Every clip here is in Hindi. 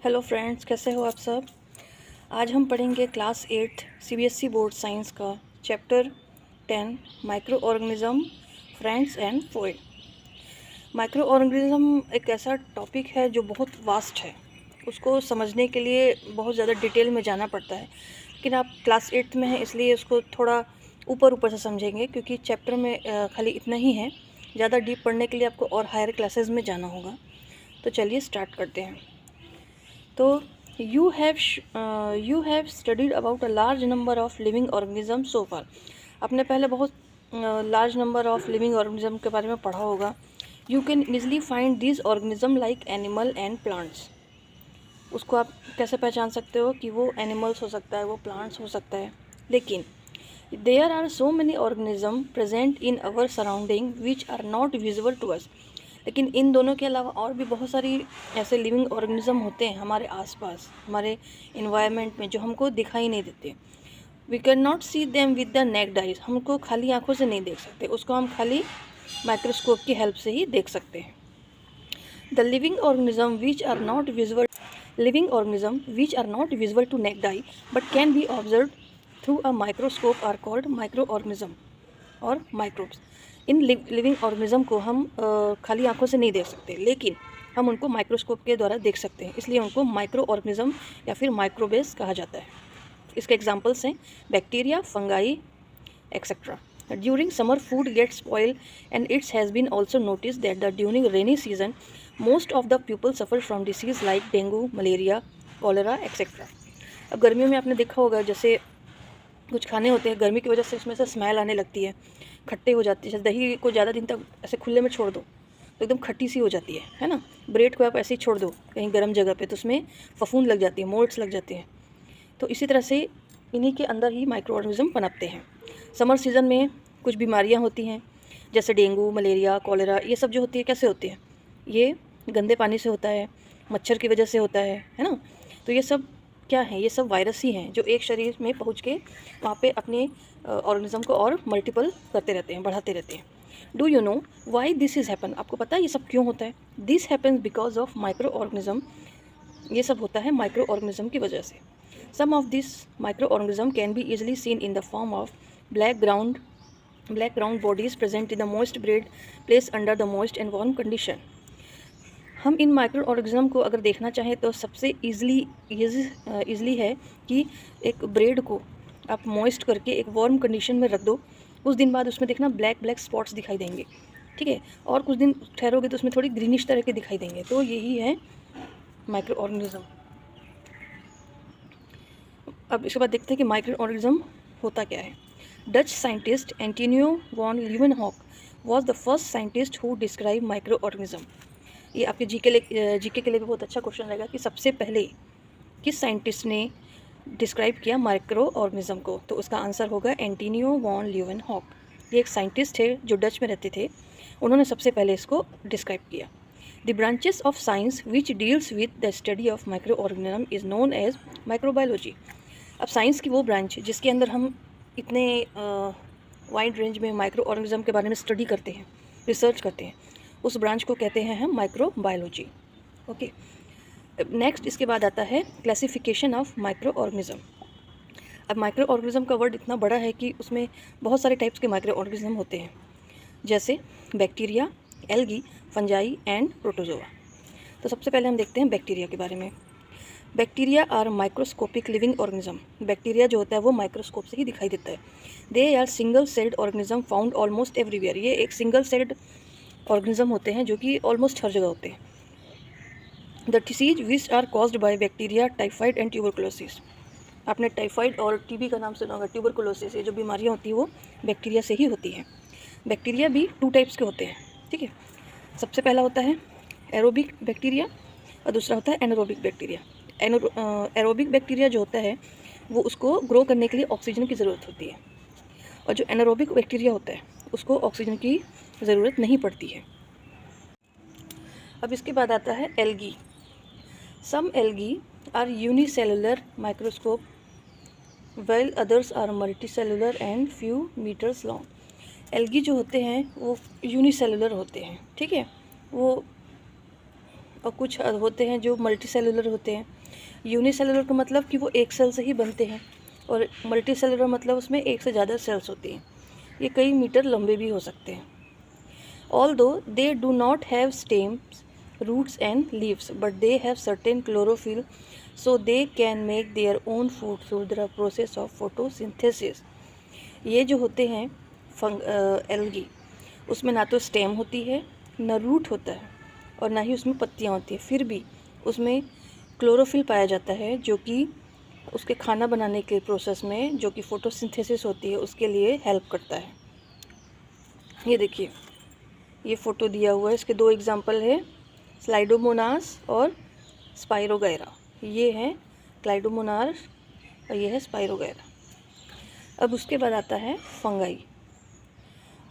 हेलो फ्रेंड्स, कैसे हो आप सब। आज हम पढ़ेंगे क्लास 8 सीबीएसई बोर्ड साइंस का chapter 10 micro organism friends and foe. Micro organism एक ऐसा टॉपिक है जो बहुत वास्ट है। उसको समझने के लिए बहुत ज़्यादा डिटेल में जाना पड़ता है, लेकिन आप क्लास 8 में हैं इसलिए उसको थोड़ा ऊपर ऊपर से समझेंगे, क्योंकि चैप्टर में खाली इतना ही है। ज़्यादा डीप पढ़ने के लिए आपको और हायर क्लासेस में जाना होगा। तो चलिए स्टार्ट करते हैं। तो you have studied about a large number of living organisms so far। आपने पहले बहुत large number of living organism के बारे में पढ़ा होगा। You can easily find this organism like animal and plants. उसको आप कैसे पहचान सकते हो कि वो एनिमल्स हो सकता है, वो प्लांट्स हो सकता है। लेकिन there are so many organism present in our surrounding which are not visible to us. लेकिन इन दोनों के अलावा और भी बहुत सारी ऐसे लिविंग ऑर्गेनिज्म होते हैं हमारे आसपास, हमारे इन्वायरमेंट में, जो हमको दिखाई नहीं देते। We can not see them with the naked eyes. हमको खाली आंखों से नहीं देख सकते, उसको हम खाली माइक्रोस्कोप की हेल्प से ही देख सकते हैं। The living organism which are not visible to naked eye but can be observe through a microscope are called micro organism और माइक्रोब्स। इन लिविंग ऑर्गेनिज्म को हम खाली आंखों से नहीं देख सकते, लेकिन हम उनको माइक्रोस्कोप के द्वारा देख सकते हैं, इसलिए उनको माइक्रो ऑर्गेनिज्म या फिर माइक्रोबेस कहा जाता है। इसके एग्जांपल्स हैं bacteria, fungi etcetera. During summer food gets spoil and its has been also notice that the during rainy season most of the people suffer from disease like dengue, malaria, cholera etcetera. अब गर्मियों में आपने देखा होगा, जैसे कुछ खाने होते हैं गर्मी की वजह से उसमें से स्मेल आने लगती है, खट्टे हो जाती है। जैसे दही को ज़्यादा दिन तक ऐसे खुले में छोड़ दो तो एकदम खट्टी सी हो जाती है ना। ब्रेड को आप ऐसे ही छोड़ दो कहीं गर्म जगह पे तो उसमें फफूंद लग जाती है, मोल्ड्स लग जाते हैं। तो इसी तरह से इन्हीं के अंदर ही माइक्रो ऑर्गेनिज्म पनपते हैं। समर सीज़न में कुछ बीमारियाँ होती हैं, जैसे डेंगू, मलेरिया, कॉलेरा, ये सब जो होती है कैसे होती है, ये गंदे पानी से होता है, मच्छर की वजह से होता है ना। तो ये सब क्या है, ये सब वायरस ही हैं जो एक शरीर में पहुंच के वहाँ पे अपने ऑर्गेनिज्म को और मल्टीपल करते रहते हैं, बढ़ाते रहते हैं। Do you know why this is happen. आपको पता है ये सब क्यों होता है। This happens because of micro organism. ये सब होता है माइक्रो ऑर्गेनिज्म की वजह से। Some of this micro organism can be easily seen in the form of black ground bodies present in the moist bread place under the moist and warm condition. हम इन माइक्रो ऑर्गेनिज्म को अगर देखना चाहें तो सबसे ईज़िली है कि एक ब्रेड को आप मॉइस्ट करके एक वार्म कंडीशन में रख दो। कुछ दिन बाद उसमें देखना ब्लैक स्पॉट्स दिखाई देंगे, ठीक है, और कुछ दिन ठहरोगे तो उसमें थोड़ी ग्रीनिश तरह के दिखाई देंगे। तो यही है माइक्रो ऑर्गेनिज्म। अब इसके बाद देखते हैं कि माइक्रो ऑर्गेनिज्म होता क्या है। डच साइंटिस्ट एंटोनियो वॉन लीeuwenhoek was the first scientist who describe micro organism. ये आपके जीके के लिए भी बहुत अच्छा क्वेश्चन रहेगा कि सबसे पहले किस साइंटिस्ट ने डिस्क्राइब किया माइक्रो ऑर्गेनिज्म को। तो उसका आंसर होगा एंटोनियो वॉन लीeuwenhoek। ये एक साइंटिस्ट थे जो डच में रहते थे, उन्होंने सबसे पहले इसको डिस्क्राइब किया। The branches of science which deals with the study of micro organism is known as microbiology. अब साइंस की वो ब्रांच जिसके अंदर हम इतने वाइड रेंज में माइक्रो ऑर्गेनिज्म के बारे में स्टडी करते हैं, रिसर्च करते हैं, उस ब्रांच को कहते हैं हम माइक्रोबायोलॉजी। ओके, नेक्स्ट इसके बाद आता है क्लासिफिकेशन ऑफ माइक्रो ऑर्गेनिज्म। अब माइक्रो ऑर्गेनिज्म का वर्ड इतना बड़ा है कि उसमें बहुत सारे टाइप्स के माइक्रो ऑर्गेनिज्म होते हैं, जैसे bacteria, algae, fungi and protozoa. तो सबसे पहले हम देखते हैं बैक्टीरिया के बारे में। Bacteria are microscopic living organism. Bacteria जो होता है वो माइक्रोस्कोप से ही दिखाई देता है। They are single celled organism found almost everywhere. ये एक सिंगल सेल्ड ऑर्गेनिज्म होते हैं जो कि ऑलमोस्ट हर जगह होते हैं। The disease which are caused by bacteria typhoid and tuberculosis. आपने टाइफाइड और टीबी का नाम सुना होगा। ट्यूबरकुलोसिस, ये जो बीमारियाँ होती हैं वो बैक्टीरिया से ही होती हैं। बैक्टीरिया भी 2 टाइप्स के होते हैं, ठीक है। सबसे पहला होता है एरोबिक बैक्टीरिया और दूसरा होता है एनारोबिक बैक्टीरिया। एरोबिक बैक्टीरिया जो होता है वो उसको ग्रो करने के लिए ऑक्सीजन की ज़रूरत होती है, और जो एनारोबिक बैक्टीरिया होता है उसको ऑक्सीजन की ज़रूरत नहीं पड़ती है। अब इसके बाद आता है algae. Some algae are unicellular microscope well others are multicellular and few metres long. Algae जो होते हैं वो यूनिसेलुलर होते हैं, ठीक है, वो और कुछ होते हैं जो मल्टी सेलुलर होते हैं। यूनिसेलुलर का मतलब कि वो एक सेल से ही बनते हैं, और मल्टी सेलुलर मतलब उसमें एक से ज़्यादा सेल्स होती हैं। ये कई मीटर लंबे भी हो सकते हैं। Although they do not have stems, roots and leaves, but they have certain chlorophyll, so they can make their own food through the process of photosynthesis. ये जो होते हैं एल्गी, उसमें ना तो स्टेम होती है, ना रूट होता है, और ना ही उसमें पत्तियाँ होती हैं, फिर भी उसमें क्लोरोफिल पाया जाता है, जो कि उसके खाना बनाने के प्रोसेस में, जो कि फोटोसिंथेसिस होती है, उसके लिए हेल्प करता है। ये देखिए, ये फ़ोटो दिया हुआ है, इसके दो एग्जांपल है, स्लाइडोमोनास और स्पाइरोगैरा। ये है क्लाइडोमोनास और ये है स्पाइरोगैरा। अब उसके बाद आता है फंगाई।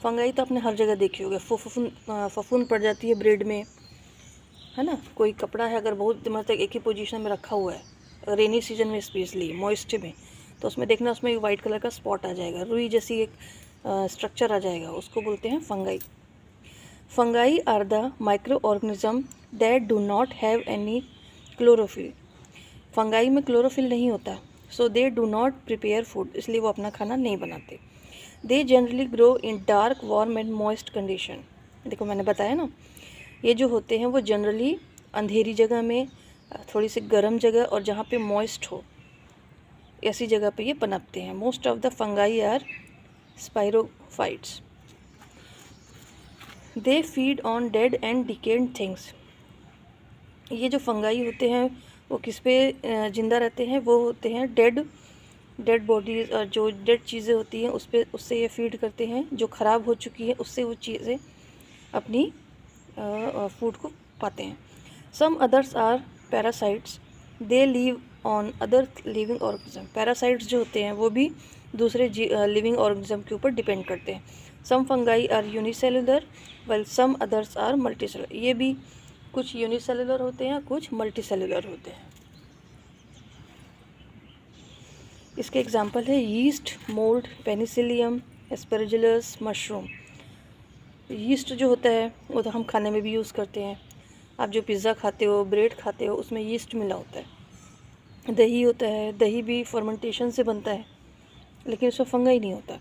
फंगाई तो आपने हर जगह देखी होगी, फफूंद पड़ जाती है ब्रेड में, है ना। कोई कपड़ा है अगर बहुत दिनों तक एक ही पोजीशन में रखा हुआ है, रेनी सीजन में स्पेशली मॉइस्ट में, तो उसमें देखना, उसमें एक वाइट कलर का स्पॉट आ जाएगा, रुई जैसी एक स्ट्रक्चर आ जाएगा, उसको बोलते हैं fungi. Fungi are the micro organism that do not have any chlorophyll. Fungi में क्लोरोफिल नहीं होता, so they do not prepare food, इसलिए वो अपना खाना नहीं बनाते। They generally grow in dark warm and moist condition. देखो मैंने बताया ना, ये जो होते हैं वो जनरली अंधेरी जगह में, थोड़ी सी गर्म जगह और जहाँ पे मॉइस्ट हो, ऐसी जगह पे ये पनपते हैं। Most of the fungi are saprophytes. They feed on dead and decayed things. ये जो फंगाई होते हैं वो किस पे ज़िंदा रहते हैं, वो होते हैं डेड बॉडीज़, और जो डेड चीज़ें होती हैं उस पे, उससे ये फीड करते हैं। जो ख़राब हो चुकी है उससे वो चीज़ें अपनी फूड को पाते हैं। Some others are parasites, they live on other living organism. Parasites जो होते हैं वो भी दूसरे लिविंग ऑर्गेनिज्म के ऊपर डिपेंड करते हैं। Some fungi are unicellular well some others are multicellular. ये भी कुछ यूनिसेलुलर होते हैं, कुछ मल्टीसेलुलर होते हैं। इसके एग्जांपल है yeast, mould, penicillium, aspergillus, mushroom. Yeast जो होता है वो तो हम खाने में भी यूज़ करते हैं। आप जो पिज़्ज़ा खाते हो, ब्रेड खाते हो, उसमें यीस्ट मिला होता है। दही होता है, दही भी फर्मेंटेशन से बनता है, लेकिन उसमें फंगाई नहीं होता।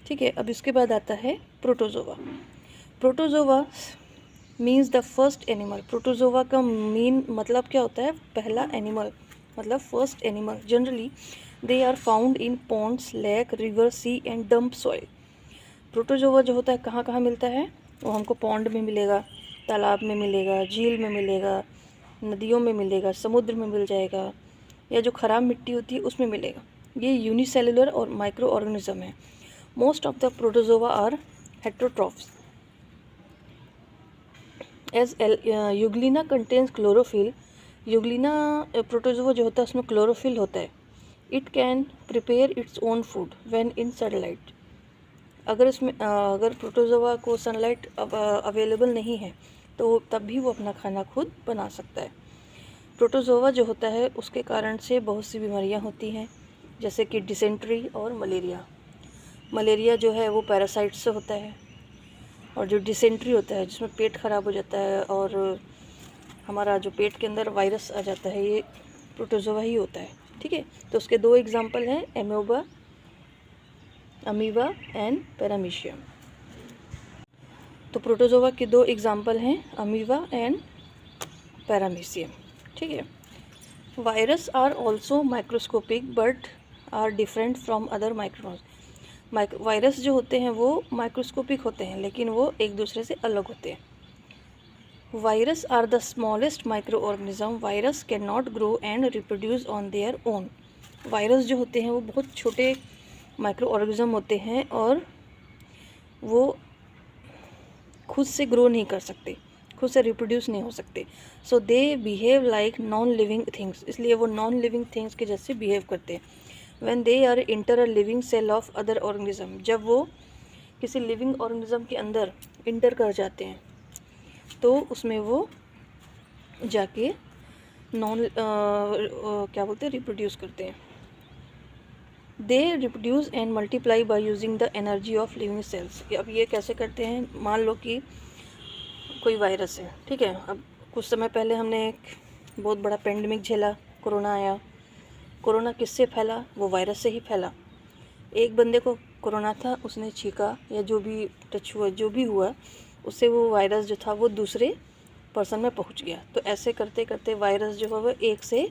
ठीक है, अब इसके बाद आता है protozoa. Protozoa means the first animal. Protozoa का मीन मतलब क्या होता है, पहला एनिमल, मतलब first animal. Generally they are found in ponds, lake, river, sea and dump soil. Protozoa जो होता है कहाँ कहाँ मिलता है, वो हमको पॉन्ड में मिलेगा, तालाब में मिलेगा, झील में मिलेगा, नदियों में मिलेगा, समुद्र में मिल जाएगा, या जो ख़राब मिट्टी होती है उसमें मिलेगा। ये यूनिसेलुलर और माइक्रो ऑर्गेनिज्म है। Most of the protozoa are heterotrophs. As euglena contains chlorophyll. Euglena protozoa जो होता है उसमें क्लोरोफिल होता है। It can prepare its own food when in sunlight. अगर प्रोटोजोआ को सनलाइट अवेलेबल नहीं है तो तब भी वो अपना खाना खुद बना सकता है। प्रोटोजोआ जो होता है उसके कारण से बहुत सी बीमारियां होती हैं, जैसे कि डिसेंट्री और मलेरिया। मलेरिया जो है वो पैरासाइट से होता है, और जो डिसेंट्री होता है जिसमें पेट ख़राब हो जाता है और हमारा जो पेट के अंदर वायरस आ जाता है, ये प्रोटोजोआ ही होता है। ठीक है, तो उसके दो एग्जांपल हैं, अमीबा एंड पैरामीशियम। तो प्रोटोजोआ के दो एग्जांपल हैं, अमीबा एंड पैरामीशियम। ठीक है, virus are also microscopic but are different from other microbes. Virus जो होते हैं वो माइक्रोस्कोपिक होते हैं, लेकिन वो एक दूसरे से अलग होते हैं। Virus are the smallest micro organism. Virus can not grow and reproduce on their own. Virus जो होते हैं वो बहुत छोटे माइक्रो ऑर्गेनिज्म होते हैं और वो खुद से ग्रो नहीं कर सकते, खुद से रिप्रोड्यूस नहीं हो सकते। So they behave like non living things, इसलिए वो नॉन लिविंग थिंग्स के जैसे बिहेव करते हैं। When they are enter a living cell of other organism, जब वो किसी लिविंग ऑर्गेनिज्म के अंदर इंटर कर जाते हैं तो उसमें वो जाके क्या बोलते हैं, रिप्रोड्यूस करते हैं। They reproduce and multiply by using the energy of living cells. अब ये कैसे करते हैं, मान लो कि कोई वायरस है, ठीक है, अब कुछ समय पहले हमने एक बहुत बड़ा पेंडेमिक झेला, कोरोना आया। कोरोना किससे फैला? वो वायरस से ही फैला। एक बंदे को कोरोना था, उसने छींका या जो भी टच हुआ, जो भी हुआ, उससे वो वायरस जो था वो दूसरे पर्सन में पहुंच गया। तो ऐसे करते करते वायरस जो है वो 1 से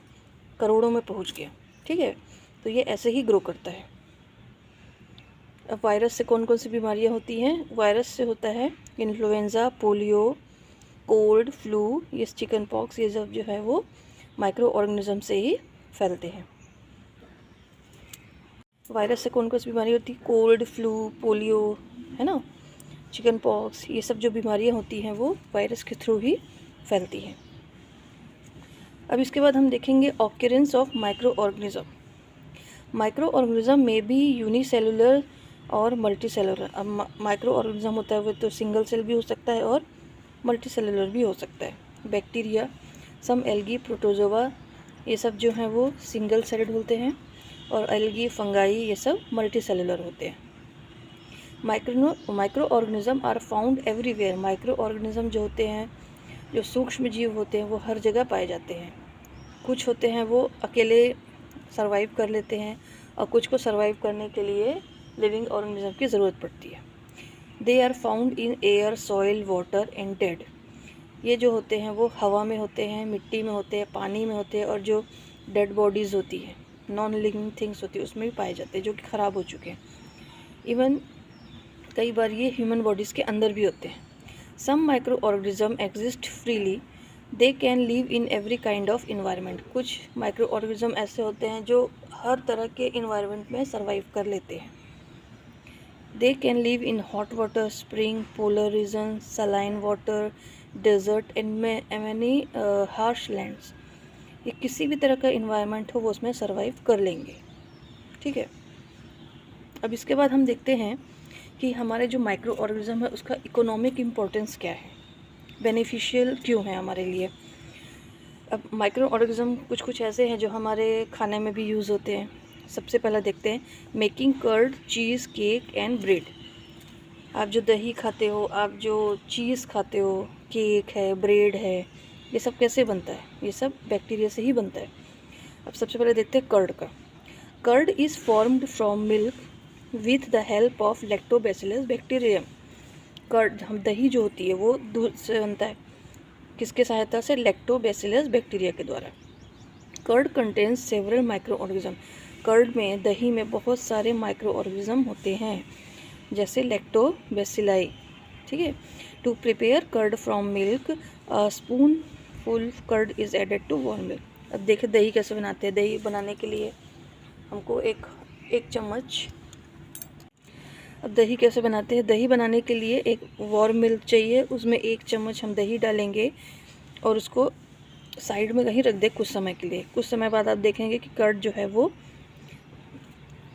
करोड़ों में पहुंच गया। ठीक है, तो ये ऐसे ही ग्रो करता है। अब वायरस से कौन कौन सी बीमारियां होती हैं? वायरस से होता है इन्फ्लुएंज़ा, पोलियो, कोल्ड, फ्लू, ये चिकन पॉक्स, ये सब जो है वो माइक्रो ऑर्गेनिज्म से ही फैलते हैं। वायरस से कौन कौन सी बीमारी होती है? कोल्ड, फ्लू, पोलियो, है ना, चिकन पॉक्स, ये सब जो बीमारियां होती हैं वो वायरस के थ्रू ही फैलती हैं। अब इसके बाद हम देखेंगे occurrence of micro organism. Micro organism में भी यूनिसेलुलर और मल्टी सेलुलर। अब माइक्रो ऑर्गेनिज्म होता है वो तो सिंगल सेल भी हो सकता है और मल्टी सेलुलर भी हो सकता है। बैक्टीरिया, सम एल्गी, प्रोटोजोआ, ये सब जो हैं वो सिंगल सेलेड होते हैं, और एल्गी, फंगाई, ये सब मल्टी सेलुलर होते हैं। Micro organism are found everywhere. Micro organism जो होते हैं, जो सूक्ष्म जीव होते हैं, वो हर जगह पाए जाते हैं। कुछ होते हैं वो अकेले सर्वाइव कर लेते हैं, और कुछ को सर्वाइव करने के लिए लिविंग ऑर्गेनिज्म की ज़रूरत पड़ती है। They are found in air, soil, water and dead. ये जो होते हैं वो हवा में होते हैं, मिट्टी में होते हैं, पानी में होते हैं, और जो डेड बॉडीज़ होती हैं, नॉन लिविंग थिंग्स होती है, उसमें भी पाए जाते हैं, जो कि ख़राब हो चुके हैं। इवन कई बार ये ह्यूमन बॉडीज़ के अंदर भी होते हैं। Some micro organism exist freely, they can live in every kind of environment. कुछ माइक्रो ऑर्गेनिज्म ऐसे होते हैं जो हर तरह के इन्वायरमेंट में सर्वाइव कर लेते हैं। They can live in hot water, spring, polar region, saline water, desert and many harsh lands. ये किसी भी तरह का इन्वायरमेंट हो वो उसमें सर्वाइव कर लेंगे। ठीक है, अब इसके बाद हम देखते हैं कि हमारे जो माइक्रो ऑर्गेनिज्म है उसका इकोनॉमिक इम्पोर्टेंस क्या है, बेनिफिशियल क्यों है हमारे लिए। अब माइक्रो ऑर्गेनिज्म कुछ कुछ ऐसे हैं जो हमारे खाने में भी यूज़ होते हैं। सबसे पहला देखते हैं making curd, cheese, cake and bread. आप जो दही खाते हो, आप जो चीज़ खाते हो, केक है, ब्रेड है, ये सब कैसे बनता है? ये सब बैक्टीरिया से ही बनता है। अब सबसे पहले देखते हैं कर्ड का। Curd is formed from milk with the help of lactobacillus bacterium. Curd, हम दही जो होती है वो दूध से बनता है, किसके सहायता से? लैक्टोबैसिलस बैक्टीरिया के द्वारा। Curd contains several micro organism. Curd में, दही में बहुत सारे माइक्रो ऑर्गेनिज्म होते हैं, जैसे लैक्टोबैसिलाई। ठीक है, to prepare curd from milk, a spoonful curd is added to warm milk. अब देखें दही कैसे बनाते हैं। दही बनाने के लिए हमको एक चम्मच, अब दही कैसे बनाते हैं? दही बनाने के लिए एक वार्म मिल्क चाहिए, उसमें 1 चम्मच हम दही डालेंगे और उसको साइड में कहीं रख दे कुछ समय के लिए। कुछ समय बाद आप देखेंगे कि कर्ड जो है वो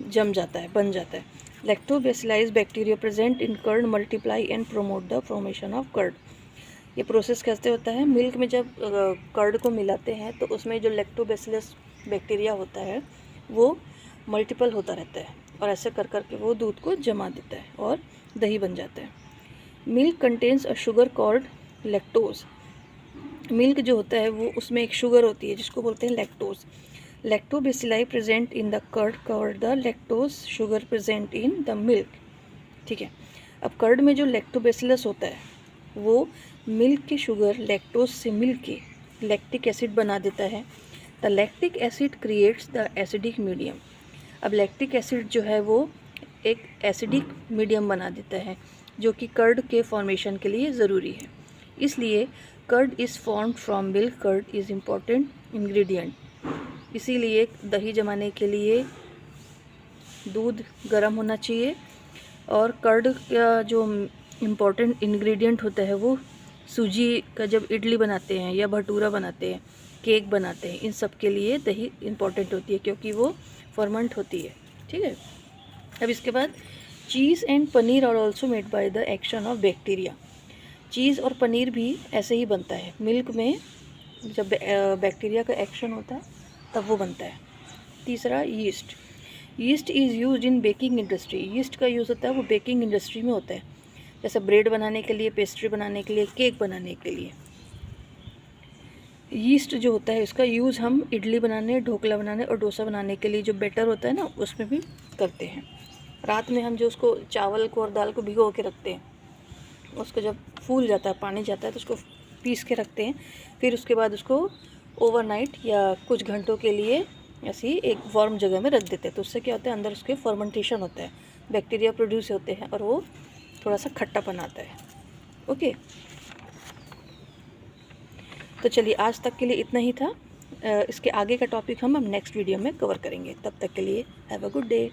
जम जाता है, बन जाता है। Lactobacillus bacteria present in curd multiply and promote the formation of curd. ये प्रोसेस कैसे होता है? मिल्क में जब कर्ड को मिलाते हैं तो उसमें जो लैक्टोबैसिलस बैक्टीरिया होता है वो मल्टीपल होता रहता है, और ऐसे कर कर के वो दूध को जमा देता है और दही बन जाता है। Milk contains a sugar called lactose. Milk जो होता है वो, उसमें एक शुगर होती है जिसको बोलते हैं lactose. Lactobacilli present in the curd called the lactose sugar present in the milk. ठीक है, अब कर्ड में जो लैक्टोबैसिलस होता है वो मिल्क की शुगर लैक्टोज से मिल के लैक्टिक एसिड बना देता है। The lactic acid creates the acidic medium. अब लैक्टिक एसिड जो है वो एक एसिडिक मीडियम बना देता है जो कि कर्ड के फॉर्मेशन के लिए ज़रूरी है। इसलिए curd is formed from milk. Curd is important ingredient. इसीलिए दही जमाने के लिए दूध गर्म होना चाहिए, और कर्ड का जो इम्पॉर्टेंट इंग्रेडिएंट होता है वो सूजी का, जब इडली बनाते हैं या भटूरा बनाते हैं, केक बनाते हैं, इन सब के लिए दही इम्पॉर्टेंट होती है क्योंकि वो फर्मेंट होती है। ठीक है, अब इसके बाद cheese and paneer are also made by the action of bacteria. Cheese और पनीर भी ऐसे ही बनता है, मिल्क में जब बैक्टीरिया का एक्शन होता है तब वो बनता है। तीसरा yeast. Yeast is used in baking industry. Yeast का यूज़ होता है वो बेकिंग इंडस्ट्री में होता है, जैसे ब्रेड बनाने के लिए, पेस्ट्री बनाने के लिए, केक बनाने के लिए। यीस्ट जो होता है इसका यूज़ हम इडली बनाने, ढोकला बनाने और डोसा बनाने के लिए जो बैटर होता है ना उसमें भी करते हैं। रात में हम जो उसको चावल को और दाल को भिगो के रखते हैं, उसको जब फूल जाता है, पानी जाता है, तो उसको पीस के रखते हैं। फिर उसके बाद उसको ओवरनाइट या कुछ घंटों के लिए ऐसी एक वार्म जगह में रख देते हैं। तो उससे क्या होता है, अंदर उसके फर्मेंटेशन होता है, बैक्टीरिया प्रोड्यूस होते हैं और वो थोड़ा सा खट्टापन आता है। ओके, तो चलिए आज तक के लिए इतना ही था। इसके आगे का टॉपिक हम नेक्स्ट वीडियो में कवर करेंगे। तब तक के लिए हैव अ गुड डे।